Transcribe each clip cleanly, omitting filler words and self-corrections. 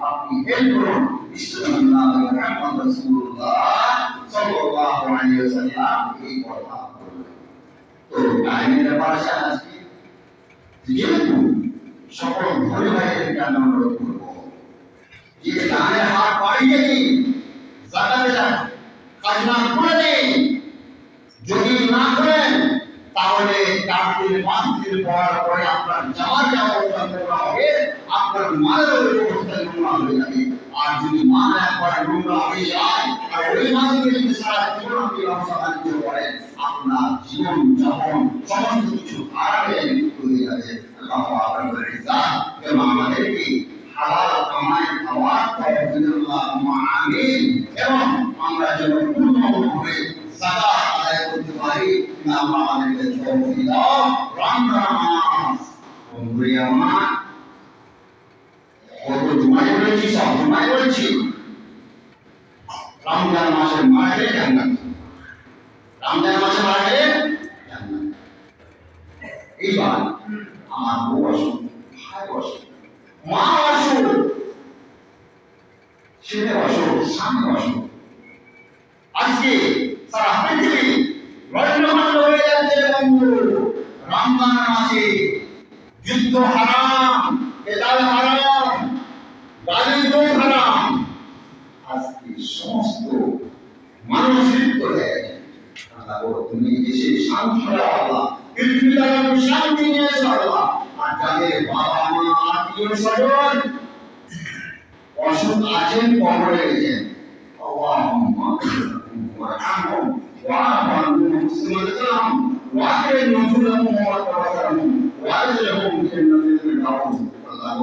আপনি হেল্প করুন বিশ্বনাথ মুহাম্মদ রাসূলুল্লাহ সাল্লাল্লাহু আলাইহি ওয়াসাল্লাম এই কথা বললেন। তো আইনের ব্যাপারে আজকে যেহেতু সকল ধনী ভাইদেরকে আমি অনুরোধ করবো যে দানের হাত বাড়িয়ে দিন, যাকাতের খাজনা করে দিন। যদি না করেন তাহলে 4 দিন 5 দিন পরে আপনার যাওয়ার অবস্থা নোংরা হবে, আপনার মালের অবস্থা নোংরা হয়ে যাবে। আর যদি মান একবার নোংরা হয়ে যায় আর ওই মানুষকে যদি সারা জীবন আপনি ব্যবসা বাণিজ্য করেন, আপনার জীবন যাপন সমস্ত কিছু হারাবে, লিপ্ত হয়ে যাবে। আল্লাহ আকবার যেন আমাদেরকে হালাল কামাই খাওয়ার তৌফিক আমিন, এবং আমরা যেন পূর্ণভাবে যাকাত আদায় করতে পারি। আল্লাহ আমাদেরকে তৌফিক দাও। রমজান বন্ধুরা আমার, কত জুমায় বলেছি, সব জুমায় বলেছি, রমজান মাসে মারা গেলে জান্নাত, রমজান মাসে মারা গেলে জান্নাত। এইবার আমার বউ আসুন, ভাই আসুন, মা আসুন, ছেলে আসুন, স্বামী আসুন, আজকে সারা পৃথিবী রণখণ্ড হয়ে যাচ্ছে বন্ধু। রমজান মাসে যুদ্ধ হারাম, কেতাল হারাম, গালি হারাম, আজকে সমস্ত মানুষ লিপ্ত হয়ে গেছে। আল্লাহ বলো তুমি দেশে শান্তি দাও আল্লাহ, পৃথিবীতে শান্তি নিয়ে এসো আল্লাহ। আর যাদের বাবা মা আত্মীয় স্বজন অসুখ আছেন, কবরে গেছেন, আল্লাহুম্মা ওয়ারহামহুম ওয়া'ফু আনহুম মুসলিমাতাহুম ওয়া'আখির নুজুলাহুম ওয়া তাওয়াফাহুম ওয়া'আজলহুম জান্নাতুল ফিরদাউস। আল্লাহ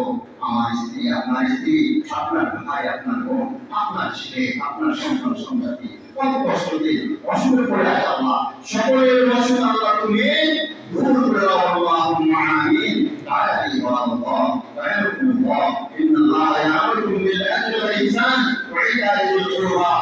আমার স্ত্রী, আপনার স্ত্রী, আপনার ভাই, আপনার বোন, আপনার ছেলে, আপনার সন্তান সন্ততি কত কষ্টে অসুখে পড়ে আছে আল্লাহ, সকলের অসুখ আল্লাহ তুমি দূর করে দাও। আল্লাহুম্মা আমিন। তাআলা ইবাদাল্লাহ ওয়া ইন্নাল্লাহা ইয়া'মুরুকুম বিল আদলি ওয়াল ইহসান ওয়া ইতা'i যিল কুরবা